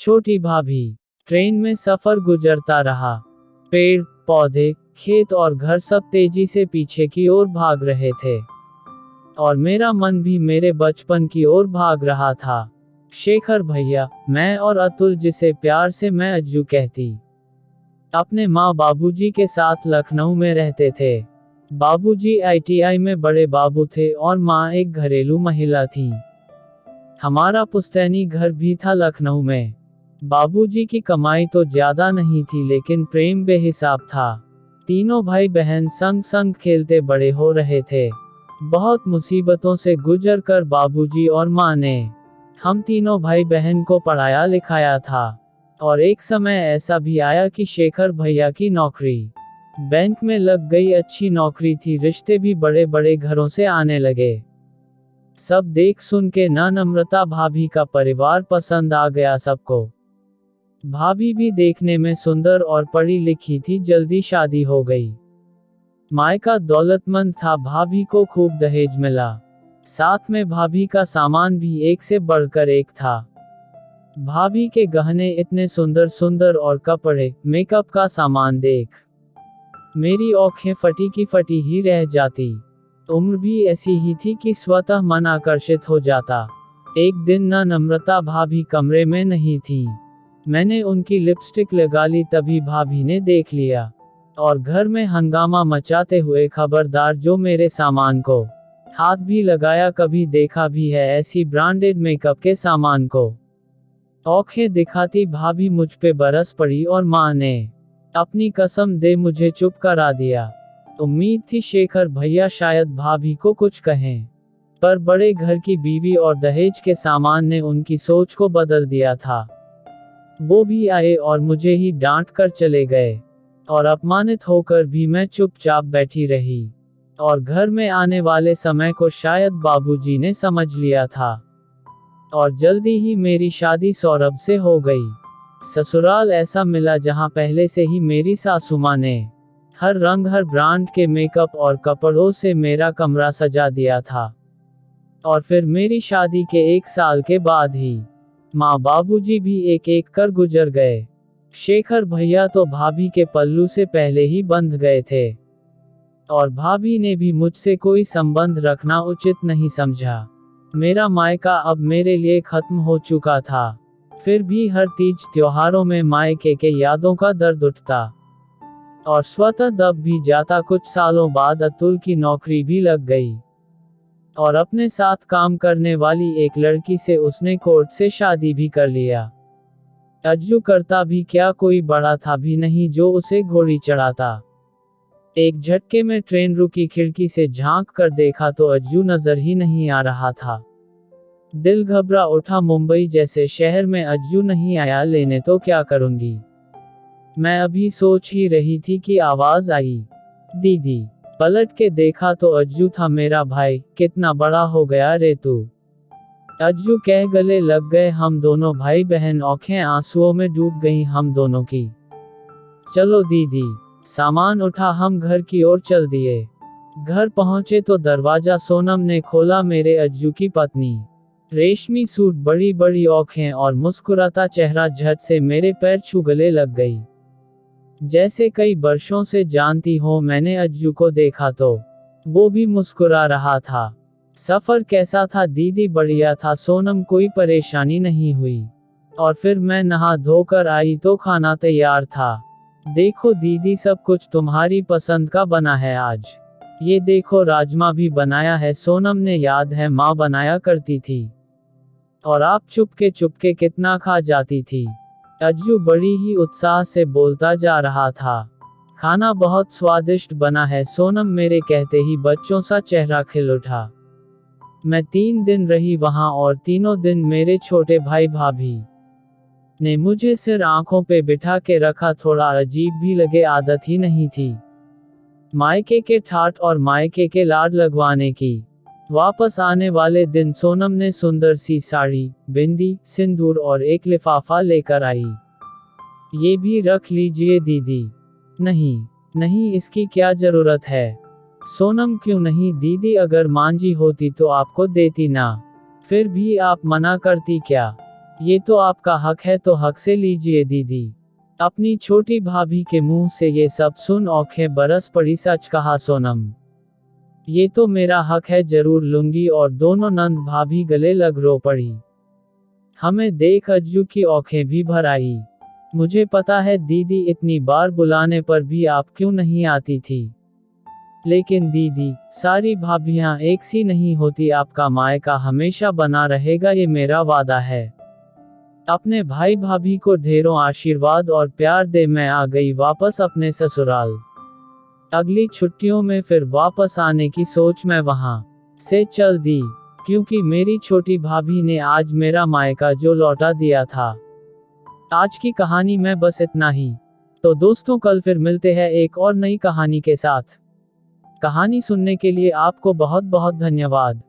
छोटी भाभी। ट्रेन में सफर गुजरता रहा। पेड़ पौधे, खेत और घर सब तेजी से पीछे की ओर भाग रहे थे, और मेरा मन भी मेरे बचपन की ओर भाग रहा था। शेखर भैया, मैं और अतुल, जिसे प्यार से मैं अज्जू कहती, अपने माँ बाबूजी के साथ लखनऊ में रहते थे। बाबूजी आईटीआई में बड़े बाबू थे और माँ एक घरेलू महिला थी। हमारा पुश्तैनी घर भी था लखनऊ में। बाबूजी की कमाई तो ज्यादा नहीं थी, लेकिन प्रेम बेहिसाब था। तीनों भाई बहन संग संग खेलते बड़े हो रहे थे। बहुत मुसीबतों से गुजर कर बाबूजी और माँ ने हम तीनों भाई बहन को पढ़ाया लिखाया था। और एक समय ऐसा भी आया कि शेखर भैया की नौकरी बैंक में लग गई। अच्छी नौकरी थी, रिश्ते भी बड़े बड़े घरों से आने लगे। सब देख सुन के नम्रता भाभी का परिवार पसंद आ गया सबको। भाभी भी देखने में सुंदर और पढ़ी लिखी थी, जल्दी शादी हो गई। मायका दौलतमंद था, भाभी को खूब दहेज मिला। साथ में भाभी का सामान भी एक से बढ़कर एक था। भाभी के गहने इतने सुंदर सुंदर, और कपड़े मेकअप का सामान देख मेरी आंखें फटी की फटी ही रह जाती। उम्र भी ऐसी ही थी कि स्वतः मन आकर्षित हो जाता। एक दिन नम्रता भाभी कमरे में नहीं थी। मैंने उनकी लिपस्टिक लगा ली, तभी भाभी ने देख लिया और घर में हंगामा मचाते हुए, खबरदार जो मेरे सामान को हाथ भी लगाया, कभी देखा भी है ऐसी ब्रांडेड मेकअप के सामान को। आंखें दिखाती भाभी मुझ पे बरस पड़ी और माँ ने अपनी कसम दे मुझे चुप करा दिया। उम्मीद थी शेखर भैया शायद भाभी को कुछ कहें, पर बड़े घर की बीवी और दहेज के सामान ने उनकी सोच को बदल दिया था। वो भी आए और मुझे ही डांट कर चले गए, और अपमानित होकर भी मैं चुपचाप बैठी रही। और घर में आने वाले समय को शायद बाबूजी ने समझ लिया था, और जल्दी ही मेरी शादी सौरभ से हो गई। ससुराल ऐसा मिला जहां पहले से ही मेरी सासू माँ ने हर रंग हर ब्रांड के मेकअप और कपड़ों से मेरा कमरा सजा दिया था। और फिर मेरी शादी के 1 साल के बाद ही माँ बाबूजी भी एक एक कर गुजर गए। शेखर भैया तो भाभी के पल्लू से पहले ही बंध गए थे, और भाभी ने भी मुझसे कोई संबंध रखना उचित नहीं समझा। मेरा मायका अब मेरे लिए खत्म हो चुका था। फिर भी हर तीज त्योहारों में मायके के यादों का दर्द उठता, और स्वतः दब भी जाता। कुछ सालों बाद अतुल की नौकरी भी लग गई, और अपने साथ काम करने वाली एक लड़की से उसने कोर्ट से शादी भी कर लिया। अज्जू करता भी क्या, कोई बड़ा था भी नहीं जो उसे घोड़ी चढ़ाता। एक झटके में ट्रेन रुकी, खिड़की से झांक कर देखा तो अज्जू नजर ही नहीं आ रहा था। दिल घबरा उठा, मुंबई जैसे शहर में अज्जू नहीं आया लेने तो क्या करूंगी। मैं अभी सोच ही रही थी कि आवाज आई, दीदी। पलट के देखा तो अज्जू था, मेरा भाई। कितना बड़ा हो गया रे तू, अज्जू कह। गले लग गए हम दोनों भाई बहन, आंखें आंसुओं में डूब गईं हम दोनों की। चलो दीदी। सामान उठा, हम घर की ओर चल दिए। घर पहुंचे तो दरवाजा सोनम ने खोला, मेरे अज्जू की पत्नी। रेशमी सूट, बड़ी बड़ी आंखें और मुस्कुराता चेहरा। झट से मेरे पैर छू गले लग गई, जैसे कई वर्षों से जानती हो। मैंने अज्जू को देखा तो वो भी मुस्कुरा रहा था। सफर कैसा था दीदी? बढ़िया था सोनम, कोई परेशानी नहीं हुई। और फिर मैं नहा धोकर आई तो खाना तैयार था। देखो दीदी, सब कुछ तुम्हारी पसंद का बना है आज। ये देखो राजमा भी बनाया है सोनम ने, याद है माँ बनाया करती थी, और आप चुपके कितना खा जाती थी। अज्जू बड़ी ही उत्साह से बोलता जा रहा था। खाना बहुत स्वादिष्ट बना है सोनम, मेरे कहते ही बच्चों सा चेहरा खिल उठा। मैं 3 दिन रही वहां, और तीनों दिन मेरे छोटे भाई भाभी ने मुझे सिर आंखों पे बिठा के रखा। थोड़ा अजीब भी लगे, आदत ही नहीं थी मायके के ठाट और मायके के लाड लगवाने की। वापस आने वाले दिन सोनम ने सुंदर सी साड़ी, बिंदी, सिंदूर और एक लिफाफा लेकर आई। ये भी रख लीजिए दीदी। नहीं नहीं, इसकी क्या जरूरत है। सोनम, क्यों नहीं दीदी, अगर मांझी होती तो आपको देती ना। फिर भी आप मना करती क्या? ये तो आपका हक है, तो हक से लीजिए दीदी। अपनी छोटी भाभी के मुंह से ये सब सुन आंखें बरस पड़ी। सच कहा सोनम, ये तो मेरा हक है, जरूर लूंगी। और दोनों नंद भाभी गले लग रो पड़ी। हमें देख अज्जू की आंखें भी भर आई। मुझे पता है दीदी, इतनी बार बुलाने पर भी आप क्यों नहीं आती थी। लेकिन दीदी, सारी भाभियां एक सी नहीं होती। आपका मायका हमेशा बना रहेगा, ये मेरा वादा है। अपने भाई भाभी को ढेरों आशीर्वाद और प्यार दे। मैं आ गई वापस अपने ससुराल। अगली छुट्टियों में फिर वापस आने की सोच मैं वहां से चल दी, क्योंकि मेरी छोटी भाभी ने आज मेरा मायका जो लौटा दिया था। आज की कहानी में बस इतना ही। तो दोस्तों, कल फिर मिलते हैं एक और नई कहानी के साथ। कहानी सुनने के लिए आपको बहुत बहुत धन्यवाद।